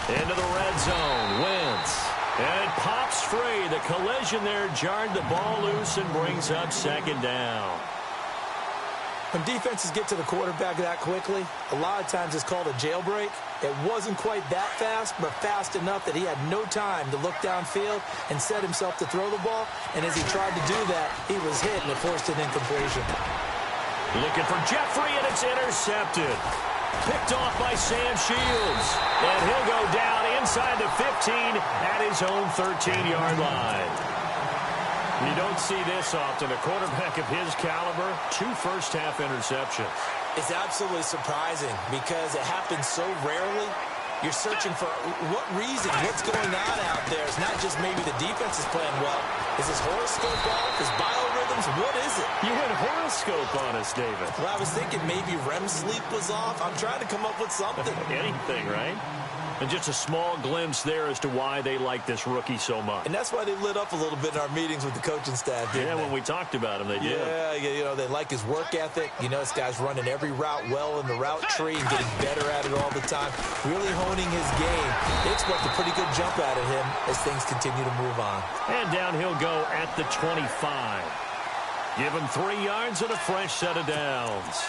Into the red zone. Wentz. And it pops free. The collision there jarred the ball loose and brings up second down. When defenses get to the quarterback that quickly, a lot of times it's called a jailbreak. It wasn't quite that fast, but fast enough that he had no time to look downfield and set himself to throw the ball. And as he tried to do that, he was hit, and it forced an incompletion. Looking for Jeffrey, and it's intercepted. Picked off by Sam Shields. And he'll go down inside the 15 at his own 13-yard line. You don't see this often. A quarterback of his caliber, 2 first-half interceptions. It's absolutely surprising because it happens so rarely. You're searching for what reason, what's going on out there. It's not just maybe the defense is playing well. Is his horoscope off? His biorhythms? What is it? You went horoscope on us, David. Well, I was thinking maybe REM sleep was off. I'm trying to come up with something. Anything, right? And just a small glimpse there as to why they like this rookie so much. And that's why they lit up a little bit in our meetings with the coaching staff, didn't they? When we talked about him, they did. Yeah, you know, they like his work ethic. You know, this guy's running every route well in the route tree and getting better at it all the time. Really honing his game. They expect a pretty good jump out of him as things continue to move on. And down he'll go at the 25. Give him 3 yards and a fresh set of downs.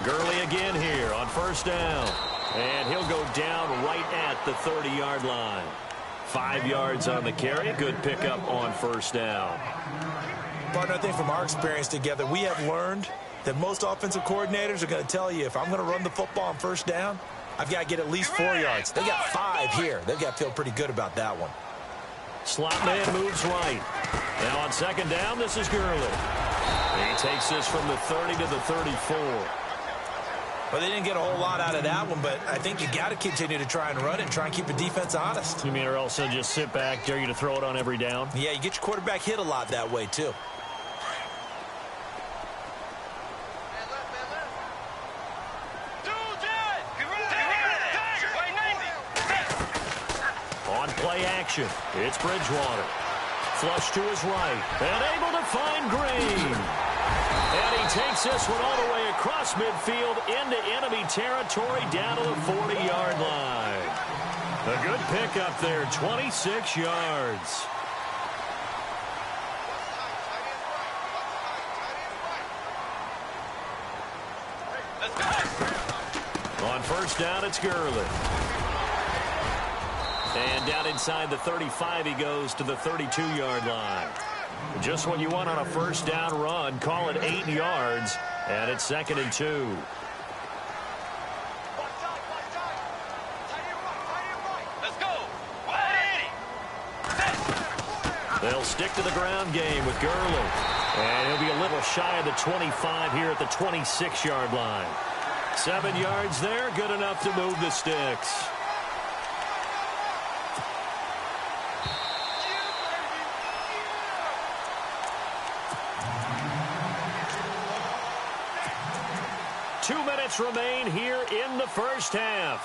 Gurley again here on first down. And he'll go down right at the 30-yard line. 5 yards on the carry. Good pickup on first down. Partner, I think from our experience together, we have learned that most offensive coordinators are going to tell you, if I'm going to run the football on first down, I've got to get at least 4 yards. They got 5 here. They've got to feel pretty good about that one. Slot man moves right. Now on second down, this is Gurley. He takes this from the 30 to the 34. Well, they didn't get a whole lot out of that one, but I think you got to continue to try and run it and try and keep the defense honest. You mean or also just sit back, dare you to throw it on every down? Yeah, you get your quarterback hit a lot that way, too. On play action, it's Bridgewater. Flush to his right, and able to find Green. And he takes this one all the way across midfield into enemy territory down to the 40-yard line. A good pickup there, 26 yards. On first down, it's Gurley. And down inside the 35, he goes to the 32-yard line. Just what you want on a first down run. Call it 8 yards, and it's 2nd and 2. Let's go. They'll stick to the ground game with Gurley. And he'll be a little shy of the 25 here at the 26-yard line. 7 yards there, good enough to move the sticks. Remain here in the first half.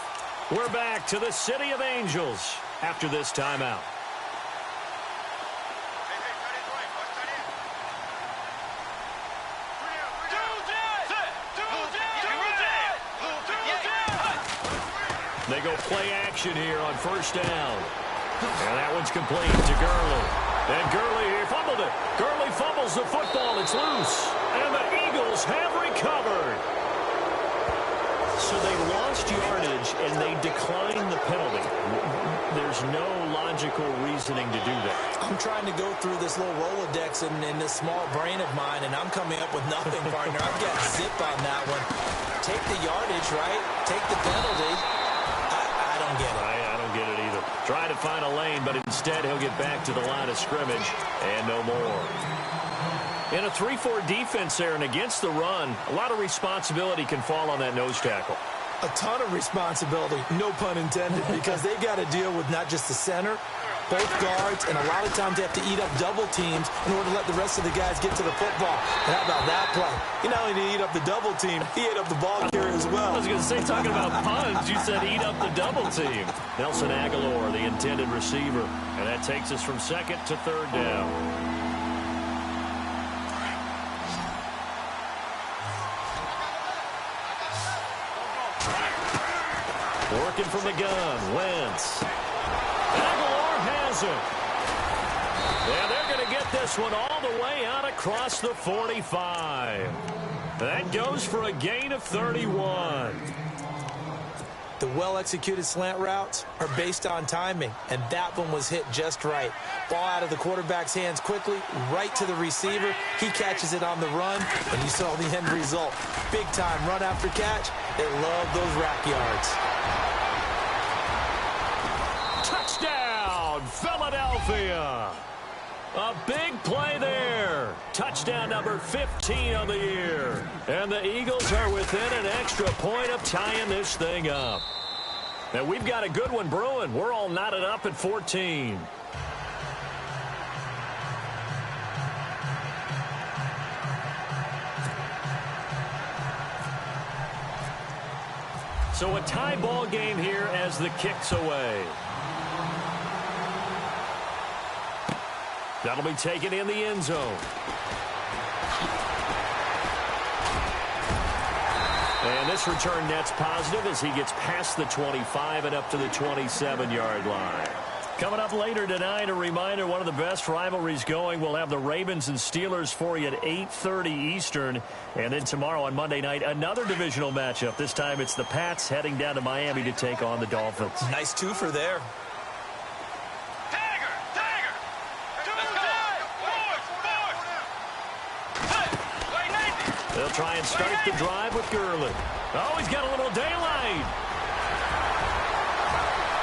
We're back to the City of Angels after this timeout. They go play action here on first down. And that one's complete to Gurley. And Gurley here fumbled it. Gurley fumbles the football. It's loose. And the Eagles have recovered. So they lost yardage, and they declined the penalty. There's no logical reasoning to do that. I'm trying to go through this little Rolodex in this small brain of mine, and I'm coming up with nothing, partner. I've got zip on that one. Take the yardage, right? Take the penalty. I don't get it. I don't get it either. Try to find a lane, but instead he'll get back to the line of scrimmage and no more. In a 3-4 defense there and against the run, a lot of responsibility can fall on that nose tackle. A ton of responsibility, no pun intended, because they've got to deal with not just the center, both guards, and a lot of times they have to eat up double teams in order to let the rest of the guys get to the football. And how about that play? He not only did he eat up the double team, he ate up the ball carrier as well. I was going to say, talking about puns, you said eat up the double team. Nelson Aguilar, the intended receiver. And that takes us from second to third down. Working from the gun, Wentz. Aguilar has it. And they're going to get this one all the way out across the 45. That goes for a gain of 31. The well-executed slant routes are based on timing, and that one was hit just right. Ball out of the quarterback's hands quickly, right to the receiver. He catches it on the run, and you saw the end result. Big-time run after catch. They love those rack yards. Touchdown, Philadelphia. A big play there. Touchdown number 15 on the year. And the Eagles are within an extra point of tying this thing up. And we've got a good one brewing. We're all knotted up at 14. So a tie ball game here as the kick's away. That'll be taken in the end zone. And this return net's positive as he gets past the 25 and up to the 27-yard line. Coming up later tonight, a reminder, one of the best rivalries going. We'll have the Ravens and Steelers for you at 8:30 Eastern. And then tomorrow on Monday night, another divisional matchup. This time it's the Pats heading down to Miami to take on the Dolphins. Nice twofer there. They'll try and start the drive with Gurley. Oh, he's got a little daylight.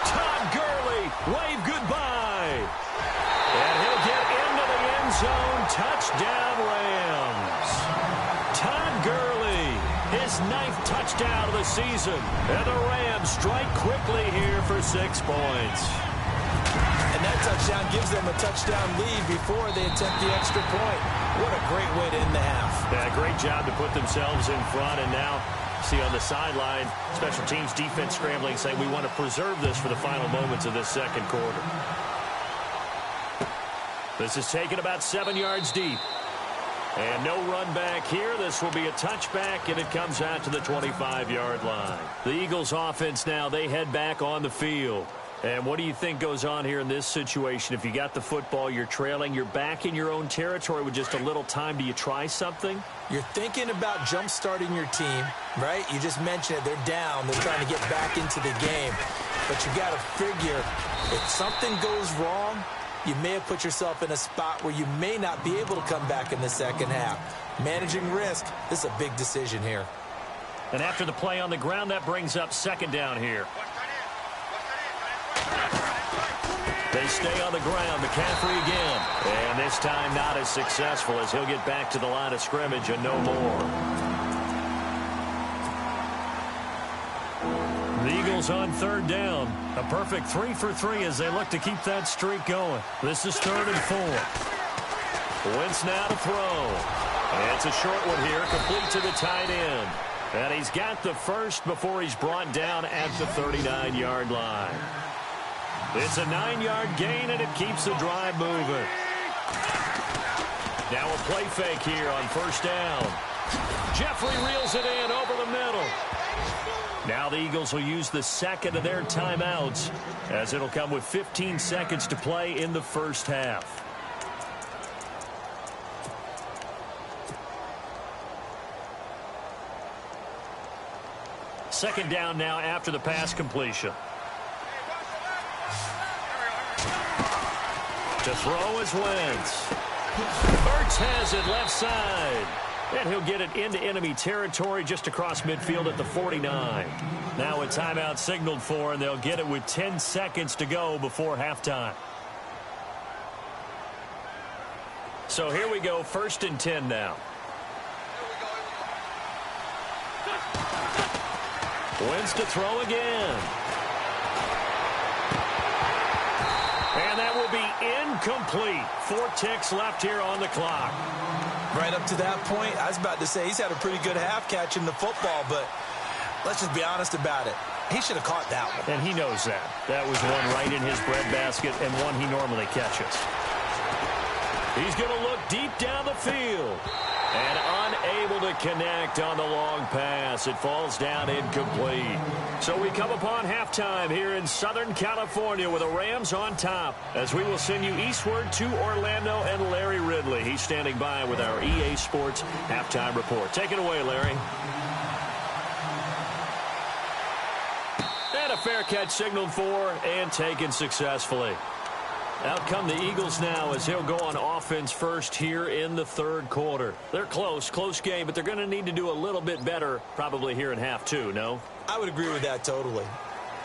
Todd Gurley, wave goodbye. And he'll get into the end zone. Touchdown, Rams. Todd Gurley, his 9th touchdown of the season. And the Rams strike quickly here for 6 points. And that touchdown gives them a touchdown lead before they attempt the extra point. What a great way to end the half. Yeah, great job to put themselves in front. And now, see on the sideline, special teams defense scrambling, saying we want to preserve this for the final moments of this second quarter. This is taken about 7 yards deep. And no run back here. This will be a touchback, and it comes out to the 25-yard line. The Eagles offense now, they head back on the field. And what do you think goes on here in this situation? If you got the football, you're trailing, you're back in your own territory with just a little time. Do you try something? You're thinking about jump-starting your team, right? You just mentioned it. They're down. They're trying to get back into the game. But you got to figure, if something goes wrong, you may have put yourself in a spot where you may not be able to come back in the second half. Managing risk, this is a big decision here. And after the play on the ground, that brings up second down here. They stay on the ground. McCaffrey again. And this time not as successful as he'll get back to the line of scrimmage and no more. The Eagles on third down. A perfect 3 for 3 as they look to keep that streak going. This is 3rd and 4. Wentz now to throw. And it's a short one here, complete to the tight end. And he's got the first before he's brought down at the 39-yard line. It's a 9-yard gain, and it keeps the drive moving. Now a play fake here on first down. Jeffrey reels it in over the middle. Now the Eagles will use the second of their timeouts, as it'll come with 15 seconds to play in the first half. Second down now after the pass completion. To throw is Wentz. Ertz has it left side. And he'll get it into enemy territory just across midfield at the 49. Now a timeout signaled for, and they'll get it with 10 seconds to go before halftime. So here we go, 1st and 10 now. Wentz to throw again. And that will incomplete. 4 ticks left here on the clock. Right up to that point, I was about to say he's had a pretty good half catching the football, but let's just be honest about it. He should have caught that one. And he knows that. That was one right in his breadbasket and one he normally catches. He's going to look deep down the field. And unable to connect on the long pass. It falls down incomplete. So we come upon halftime here in Southern California with the Rams on top, as we will send you eastward to Orlando and Larry Ridley. He's standing by with our EA Sports halftime report. Take it away, Larry. And a fair catch signaled for and taken successfully. Out come the Eagles now as he'll go on offense first here in the third quarter. They're close game, but they're going to need to do a little bit better probably here in half two, no? I would agree with that totally.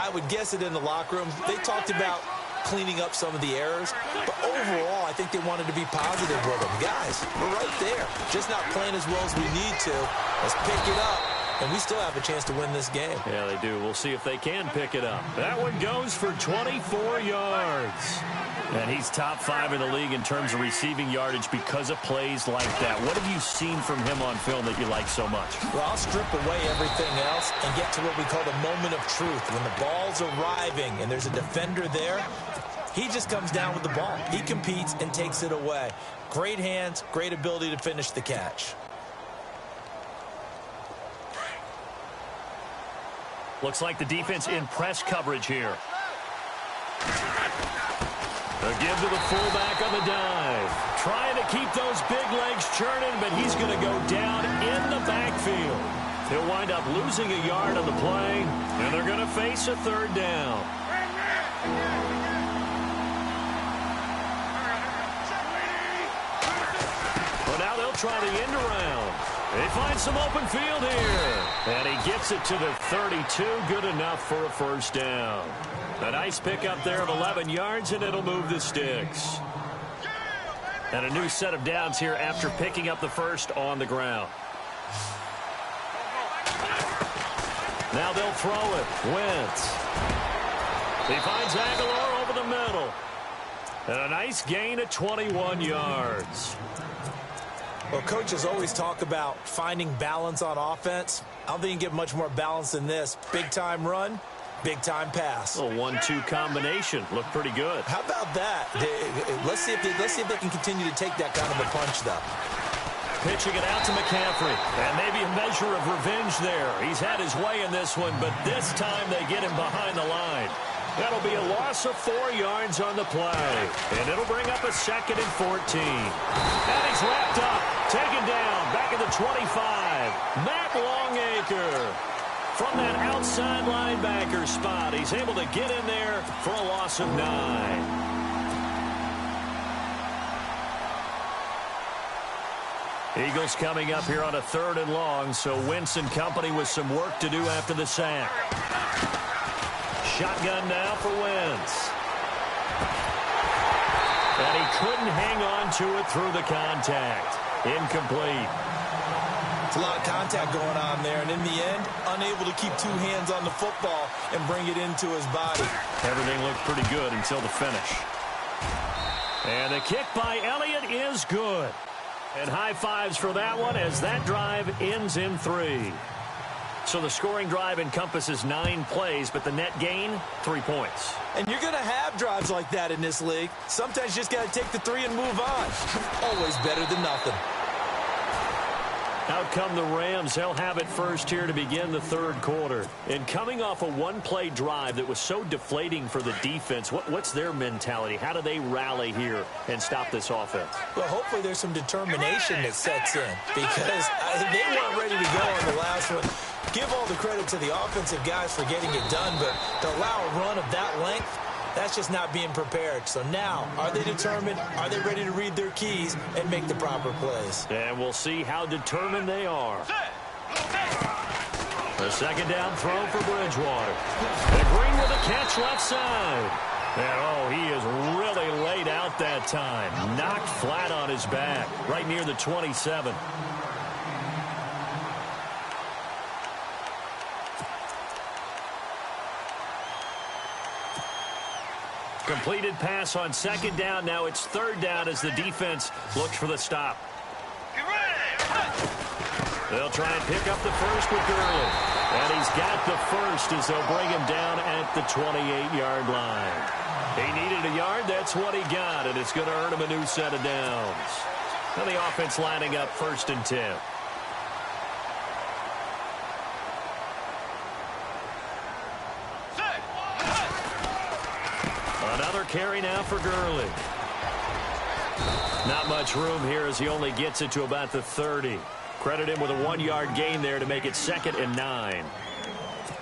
I would guess it in the locker room. They talked about cleaning up some of the errors, but overall I think they wanted to be positive with them. Guys, we're right there. Just not playing as well as we need to. Let's pick it up. And we still have a chance to win this game. Yeah, they do. We'll see if they can pick it up. That one goes for 24 yards. And he's top 5 in the league in terms of receiving yardage because of plays like that. What have you seen from him on film that you like so much? Well, I'll strip away everything else and get to what we call the moment of truth. When the ball's arriving and there's a defender there, he just comes down with the ball. He competes and takes it away. Great hands, great ability to finish the catch. Looks like the defense in press coverage here. A give to the fullback on the dive. Trying to keep those big legs churning, but he's going to go down in the backfield. He'll wind up losing a yard on the play, and they're going to face a third down. Well, now they'll try the end around. They find some open field here. And he gets it to the 32. Good enough for a first down. A nice pickup there of 11 yards, and it'll move the sticks. And a new set of downs here after picking up the first on the ground. Now they'll throw it. Wentz. He finds Aguilar over the middle. And a nice gain of 21 yards. Well, coaches always talk about finding balance on offense. I don't think you can get much more balance than this. Big-time run, big-time pass. A 1-2 combination. Looked pretty good. How about that? Let's see if they can continue to take that kind of a punch, though. Pitching it out to McCaffrey. And maybe a measure of revenge there. He's had his way in this one, but this time they get him behind the line. That'll be a loss of 4 yards on the play. And it'll bring up a 2nd and 14. And he's wrapped up. Taken down. Back at the 25. Matt Longacre. From that outside linebacker spot, he's able to get in there for a loss of 9. Eagles coming up here on a 3rd and long, so Wentz and company with some work to do after the sack. Shotgun now for Wentz. And he couldn't hang on to it through the contact. Incomplete. It's a lot of contact going on there, and in the end, unable to keep 2 hands on the football and bring it into his body. Everything looked pretty good until the finish. And the kick by Elliott is good. And high fives for that one as that drive ends in 3. So the scoring drive encompasses 9 plays, but the net gain, 3 points. And you're going to have drives like that in this league. Sometimes you just got to take the 3 and move on. Always better than nothing. Out come the Rams. They'll have it first here to begin the 3rd quarter. And coming off a 1-play drive that was so deflating for the defense, what's their mentality? How do they rally here and stop this offense? Well, hopefully there's some determination that sets in because they weren't ready to go on the last one. Give all the credit to the offensive guys for getting it done, but to allow a run of that length, that's just not being prepared. So now, are they determined? Are they ready to read their keys and make the proper plays? And we'll see how determined they are. The 2nd down throw for Bridgewater. And Green with a catch left side. And, oh, he is really laid out that time. Knocked flat on his back, right near the 27. Completed pass on second down. Now it's third down as the defense looks for the stop. They'll try and pick up the first with Gurley. And he's got the first as they'll bring him down at the 28-yard line. He needed a yard. That's what he got, and it's going to earn him a new set of downs. Now the offense lining up 1st and 10. Another carry now for Gurley. Not much room here as he only gets it to about the 30. Credit him with a 1-yard gain there to make it 2nd and 9.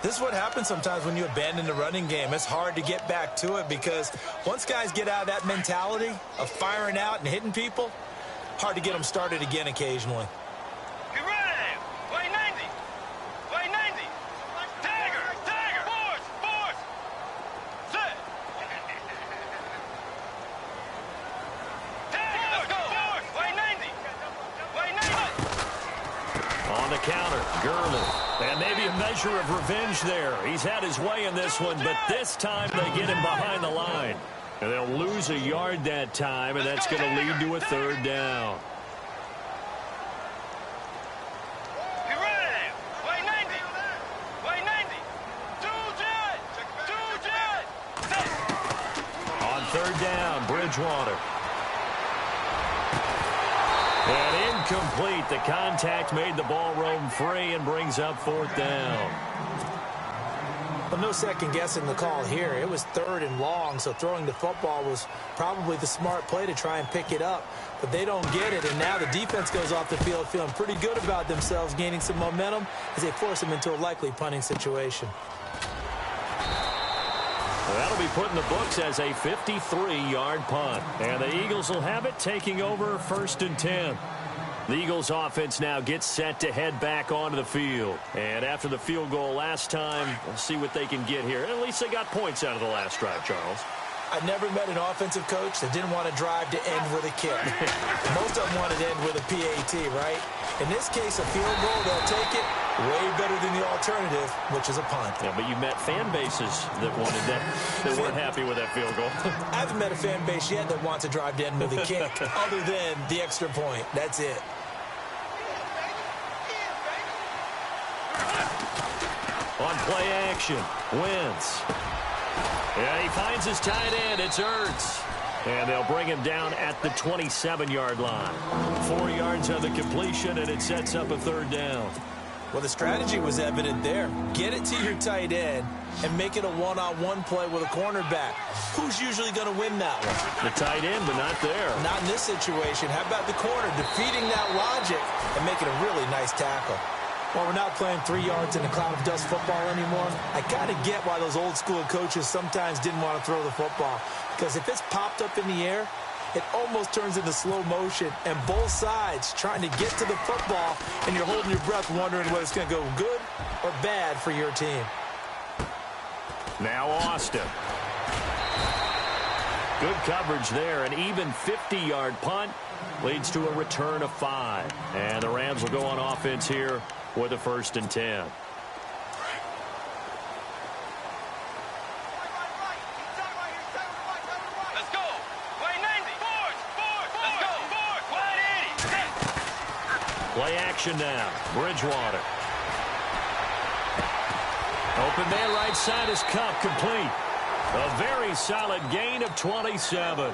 This is what happens sometimes when you abandon the running game. It's hard to get back to it because once guys get out of that mentality of firing out and hitting people, hard to get them started again occasionally. Counter, Gurley. And maybe a measure of revenge there. He's had his way in this one, but this time they get him behind the line. And they'll lose a yard that time, and that's going to lead to a 3rd down. On 3rd down, Bridgewater. And incomplete. The contact made the ball roam free and brings up 4th down. Well, no second guessing the call here. It was 3rd and long, so throwing the football was probably the smart play to try and pick it up. But they don't get it, and now the defense goes off the field feeling pretty good about themselves, gaining some momentum as they force them into a likely punting situation. Well, that'll be put in the books as a 53-yard punt. And the Eagles will have it, taking over 1st and 10. The Eagles offense now gets set to head back onto the field. And after the field goal last time, we'll see what they can get here. At least they got points out of the last drive, Charles. I never met an offensive coach that didn't want to drive to end with a kick. Most of them wanted to end with a PAT, right? In this case, a field goal, they'll take it way better than the alternative, which is a punt. Yeah, but you met fan bases that wanted that, that weren't happy with that field goal. I haven't met a fan base yet that wants to drive to end with a kick, other than the extra point. That's it. On play action, Wentz. Yeah, he finds his tight end. It's Ertz. And they'll bring him down at the 27-yard line. 4 yards on the completion, and it sets up a 3rd down. Well, the strategy was evident there. Get it to your tight end and make it a one-on-one play with a cornerback. Who's usually going to win that one? The tight end, but not there. Not in this situation. How about the corner defeating that logic and making a really nice tackle? While we're not playing 3 yards in a cloud of dust football anymore, I kind of get why those old-school coaches sometimes didn't want to throw the football. Because if it's popped up in the air, it almost turns into slow motion, and both sides trying to get to the football, and you're holding your breath wondering whether it's going to go good or bad for your team. Now Austin. Good coverage there. An even 50-yard punt leads to a return of 5. And the Rams will go on offense here with a 1st and 10. Play action now. Bridgewater. Open man right side is Cup, complete. A very solid gain of 27.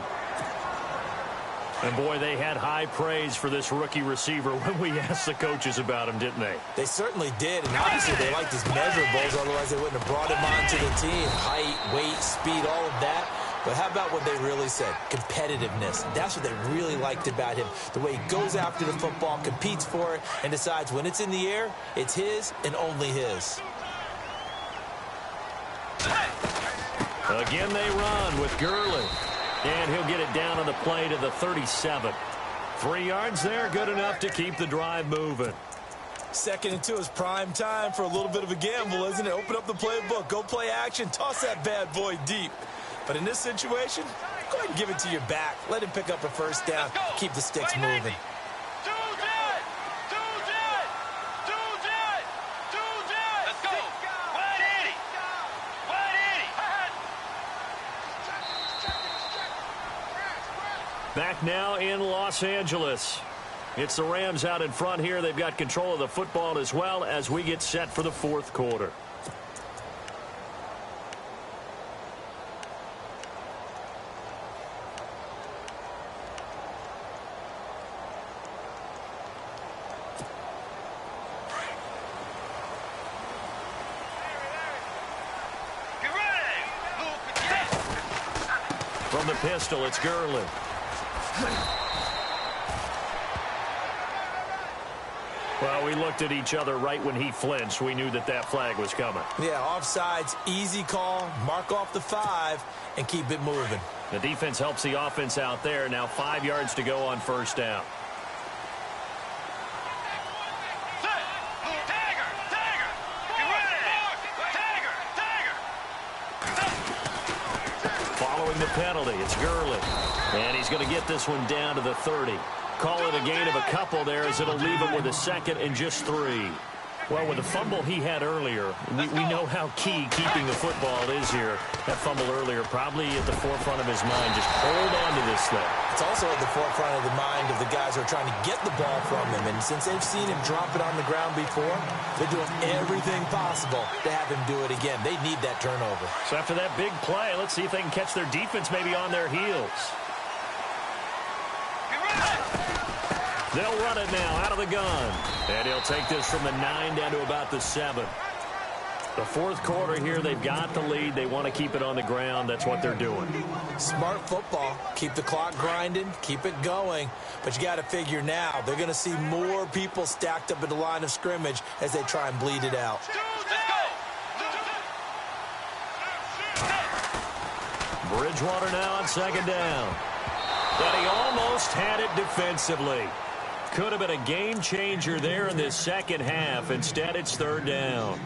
And, boy, they had high praise for this rookie receiver when we asked the coaches about him, didn't they? They certainly did, and obviously they liked his measurables, otherwise they wouldn't have brought him onto the team. Height, weight, speed, all of that. But how about what they really said? Competitiveness. That's what they really liked about him. The way he goes after the football, competes for it, and decides when it's in the air, it's his and only his. Again, they run with Gurley. And he'll get it down on the play to the 37. 3 yards there, good enough to keep the drive moving. 2nd and 2 is prime time for a little bit of a gamble, isn't it? Open up the playbook, go play action, toss that bad boy deep. But in this situation, go ahead and give it to your back. Let him pick up a 1st down, keep the sticks moving. Back now in Los Angeles. It's the Rams out in front here. They've got control of the football as well as we get set for the fourth quarter. From the pistol, it's Gurley. Well, we looked at each other right when he flinched. We knew that that flag was coming. Yeah, offsides, easy call, mark off the 5, and keep it moving. The defense helps the offense out there. Now 5 yards to go on first down. Following the penalty, it's Gurley. And he's going to get this one down to the 30. Call it a gain of a couple there as it'll leave him with a second and just 3. Well, with the fumble he had earlier, we know how key keeping the football is here. That fumble earlier probably at the forefront of his mind. Just hold on to this thing. It's also at the forefront of the mind of the guys who are trying to get the ball from him. And since they've seen him drop it on the ground before, they're doing everything possible to have him do it again. They need that turnover. So after that big play, let's see if they can catch their defense maybe on their heels. They'll run it now out of the gun. And he'll take this from the 9 down to about the 7. The fourth quarter here, they've got the lead. They want to keep it on the ground. That's what they're doing. Smart football. Keep the clock grinding. Keep it going. But you got to figure now, they're going to see more people stacked up at the line of scrimmage as they try and bleed it out. Bridgewater now on second down. But he almost had it defensively. Could have been a game changer there in this second half. Instead, it's third down.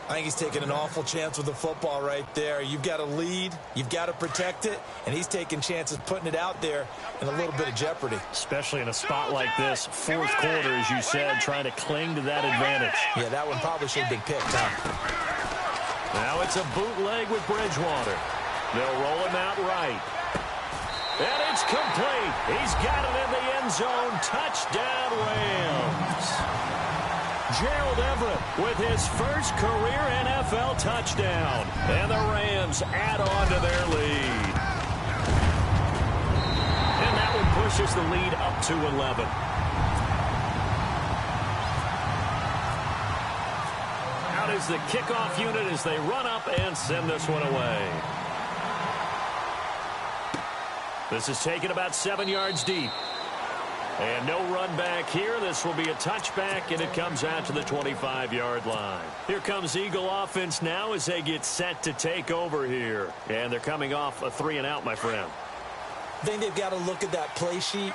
I think he's taking an awful chance with the football right there. You've got to lead, you've got to protect it, and he's taking chances putting it out there in a little bit of jeopardy. Especially in a spot like this, fourth quarter, as you said, trying to cling to that advantage. Yeah, that one probably should have been picked, huh? Now it's a bootleg with Bridgewater. They'll roll him out right. And it's complete. He's got it in the end zone. Touchdown, Rams. Gerald Everett with his first career NFL touchdown. And the Rams add on to their lead. And that one pushes the lead up to 11. Out is the kickoff unit as they run up and send this one away. This is taken about 7 yards deep. And no run back here. This will be a touchback, and it comes out to the 25-yard line. Here comes Eagle offense now as they get set to take over here. And they're coming off a 3-and-out, my friend. I think they've got to look at that play sheet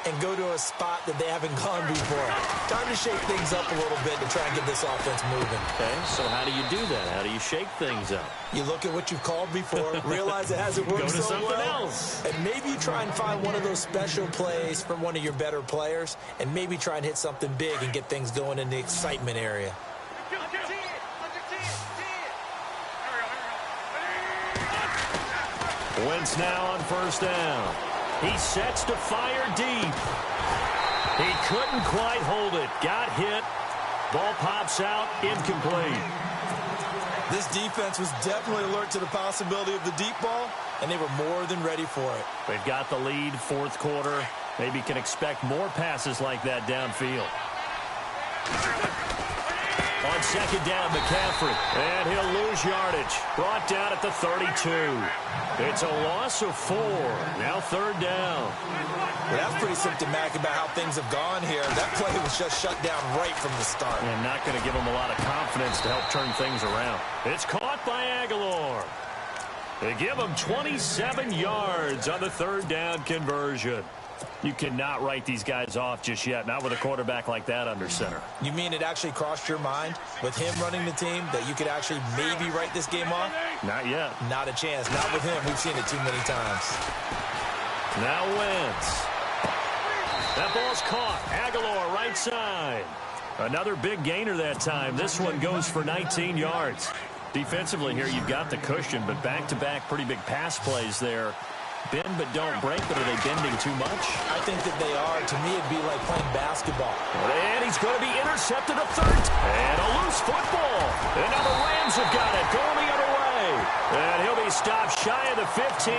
and go to a spot that they haven't gone before. Time to shake things up a little bit to try and get this offense moving. Okay, so how do you do that? How do you shake things up? You look at what you've called before, realize it hasn't worked Go to so something well, else. and maybe you try and find one of those special plays from one of your better players, and maybe try and hit something big and get things going in the excitement area. Wentz now on first down. He sets to fire deep. He couldn't quite hold it. Got hit. Ball pops out. Incomplete. This defense was definitely alert to the possibility of the deep ball, and they were more than ready for it. They've got the lead, fourth quarter. Maybe can expect more passes like that downfield. On second down, McCaffrey. And he'll lose yardage. Brought down at the 32. It's a loss of 4. Now third down. Well, that's pretty symptomatic about how things have gone here. That play was just shut down right from the start. And not going to give him a lot of confidence to help turn things around. It's caught by Aguilar. They give him 27 yards on the third down conversion. You cannot write these guys off just yet, not with a quarterback like that under center. You mean it actually crossed your mind with him running the team that you could actually maybe write this game off? Not yet. Not a chance. Not with him. We've seen it too many times. Now Wentz. That ball's caught. Aguilar right side. Another big gainer that time. This one goes for 19 yards. Defensively here, you've got the cushion, but back-to-back pretty big pass plays there. bend but don't break, but are they bending too much? I think that they are. To me, it'd be like playing basketball. And he's going to be intercepted a third. And a loose football. And now the Rams have got it. Going the other way. And he'll be stopped shy of the 15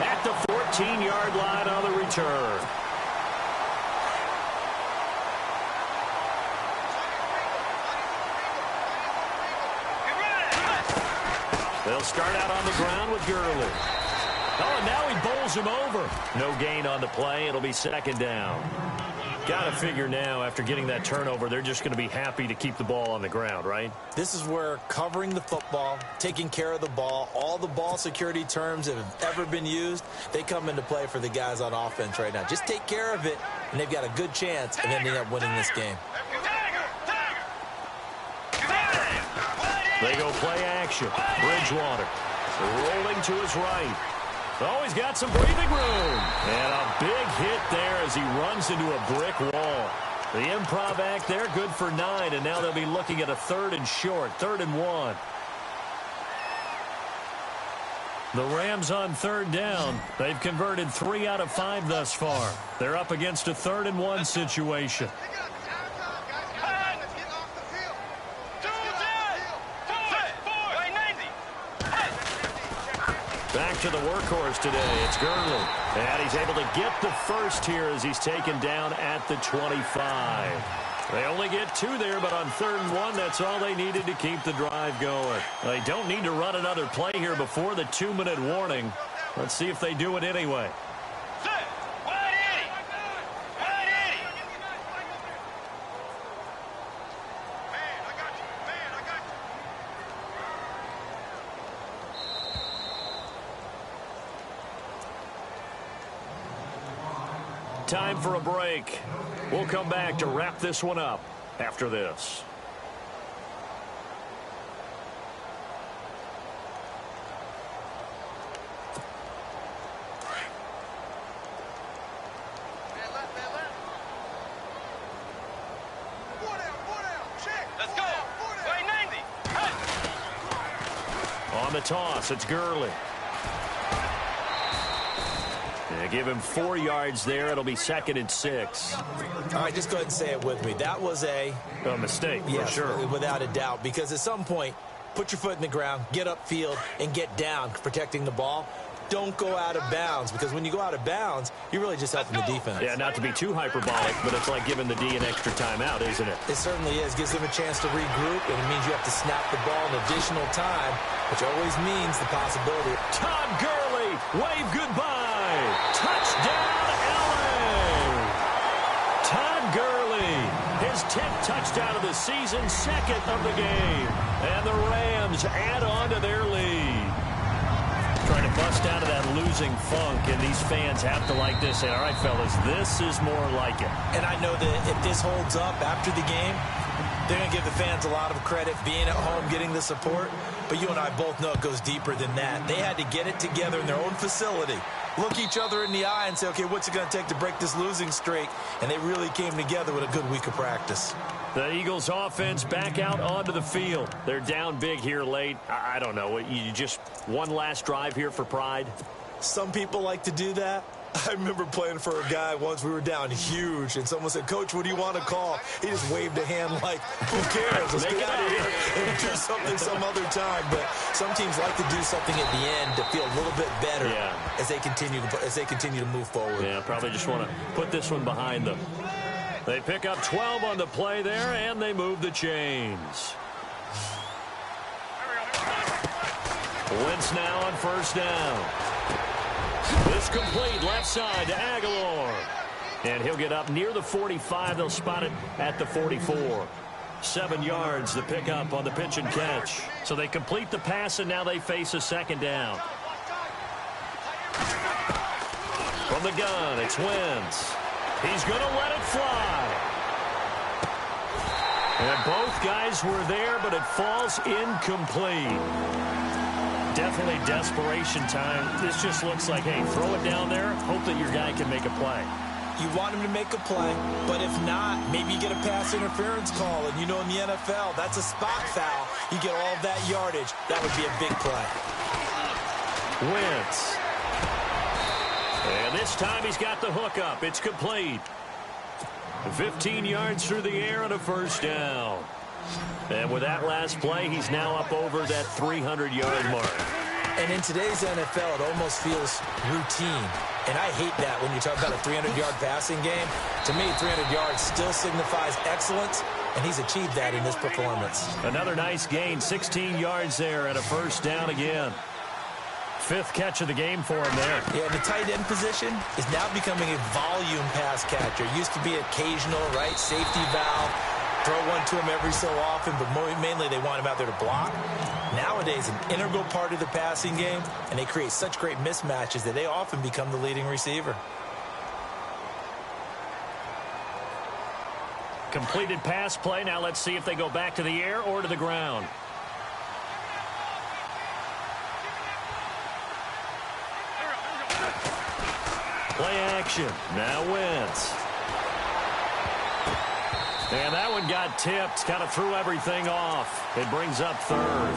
at the 14-yard line on the return. They'll start out on the ground with Gurley. Oh, and now he bowls him over. No gain on the play. It'll be second down. Got to figure now, after getting that turnover, they're just going to be happy to keep the ball on the ground, right? This is where covering the football, taking care of the ball, all the ball security terms that have ever been used, they come into play for the guys on offense right now. Just take care of it, and they've got a good chance of ending up winning this game. They go play action. Bridgewater rolling to his right. Oh, he's got some breathing room. And a big hit there as he runs into a brick wall. The improv act there, good for 9, and now they'll be looking at a 3rd and short, 3rd and 1. The Rams on 3rd down. They've converted 3 out of 5 thus far. They're up against a 3rd and 1 situation. Back to the workhorse today. It's Gurley. And he's able to get the first here as he's taken down at the 25. They only get 2 there, but on 3rd and 1, that's all they needed to keep the drive going. They don't need to run another play here before the 2-minute warning. Let's see if they do it anyway. Time for a break. We'll come back to wrap this one up after this. Let's go. Right 90. On the toss, it's Gurley. Give him 4 yards there. It'll be 2nd and 6. All right, just go ahead and say it with me. That was a mistake, yes, for sure. Without a doubt, because at some point, put your foot in the ground, get upfield, and get down, protecting the ball. Don't go out of bounds, because when you go out of bounds, you're really just helping the defense. Yeah, not to be too hyperbolic, but it's like giving the D an extra timeout, isn't it? It certainly is. Gives them a chance to regroup, and it means you have to snap the ball an additional time, which always means the possibility. Todd Gurley, wave goodbye. Touchdown, LA! Todd Gurley, his 10th touchdown of the season, 2nd of the game. And the Rams add on to their lead. Trying to bust out of that losing funk, and these fans have to like this. Say, all right, fellas, this is more like it. And I know that if this holds up after the game, they're going to give the fans a lot of credit being at home, getting the support. But you and I both know it goes deeper than that. They had to get it together in their own facility, look each other in the eye and say, okay, what's it going to take to break this losing streak? And they really came together with a good week of practice. The Eagles offense back out onto the field. They're down big here late. I don't know. You just one last drive here for pride? Some people like to do that. I remember playing for a guy once. We were down huge, and someone said, Coach, what do you want to call? He just waved a hand like, who cares? Let's get out of here and do something some other time. But some teams like to do something at the end to feel a little bit better as they continue to move forward. Yeah, probably just want to put this one behind them. They pick up 12 on the play there, and they move the chains. Wentz now on 1st down. This complete left side to Aguilar. And he'll get up near the 45. They'll spot it at the 44. 7 yards the pickup on the pitch and catch. So they complete the pass, and now they face a 2nd down. From the gun, it's Wentz. He's going to let it fly. And both guys were there, but it falls incomplete. Definitely desperation time. This just looks like, hey, throw it down there, hope that your guy can make a play. You want him to make a play, but if not, maybe you get a pass interference call. And you know in the NFL, that's a spot foul. You get all that yardage. That would be a big play. Wentz. This time he's got the hook up. It's complete. 15 yards through the air and a first down. And with that last play, he's now up over that 300-yard mark. And in today's NFL, it almost feels routine. And I hate that when you talk about a 300-yard passing game. To me, 300 yards still signifies excellence, and he's achieved that in this performance. Another nice gain, 16 yards there and a first down again. 5th catch of the game for him there. Yeah, the tight end position is now becoming a volume pass catcher. Used to be occasional, right, safety valve. Throw one to him every so often, but mainly they want him out there to block. Nowadays, an integral part of the passing game, and they create such great mismatches that they often become the leading receiver. Completed pass play. Now let's see if they go back to the air or to the ground. Play action. Now Wentz. And that one got tipped. Kind of threw everything off. It brings up 3rd.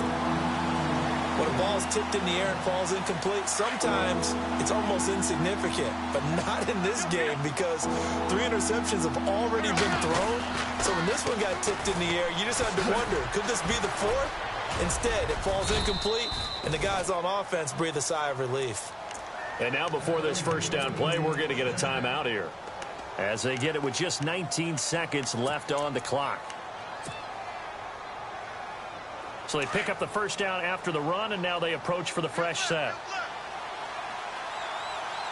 When a ball's tipped in the air and falls incomplete, sometimes it's almost insignificant, but not in this game because 3 interceptions have already been thrown. So when this one got tipped in the air, you just had to wonder, could this be the 4th? Instead, it falls incomplete, and the guys on offense breathe a sigh of relief. And now before this first down play, we're going to get a timeout here, as they get it with just 19 seconds left on the clock. So they pick up the first down after the run, and now they approach for the fresh set.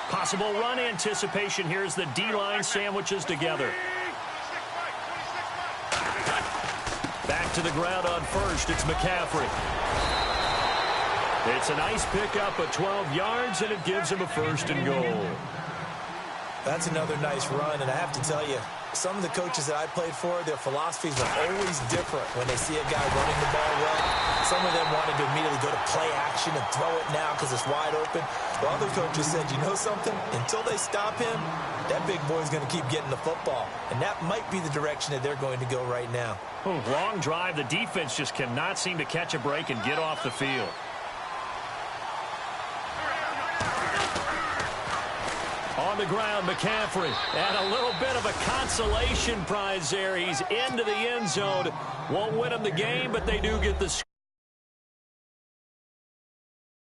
Possible run anticipation here as the D-line sandwiches together. Back to the ground on first. It's McCaffrey. It's a nice pickup of 12 yards, and it gives him a 1st and goal. That's another nice run, and I have to tell you, some of the coaches that I played for, their philosophies are always different when they see a guy running the ball well. Some of them wanted to immediately go to play action and throw it now because it's wide open. While other coaches said, you know something? Until they stop him, that big boy's going to keep getting the football. And that might be the direction that they're going to go right now. Long drive. The defense just cannot seem to catch a break and get off the field. On the ground, McCaffrey. And a little bit of a consolation prize there. He's into the end zone. Won't win him the game, but they do get the score.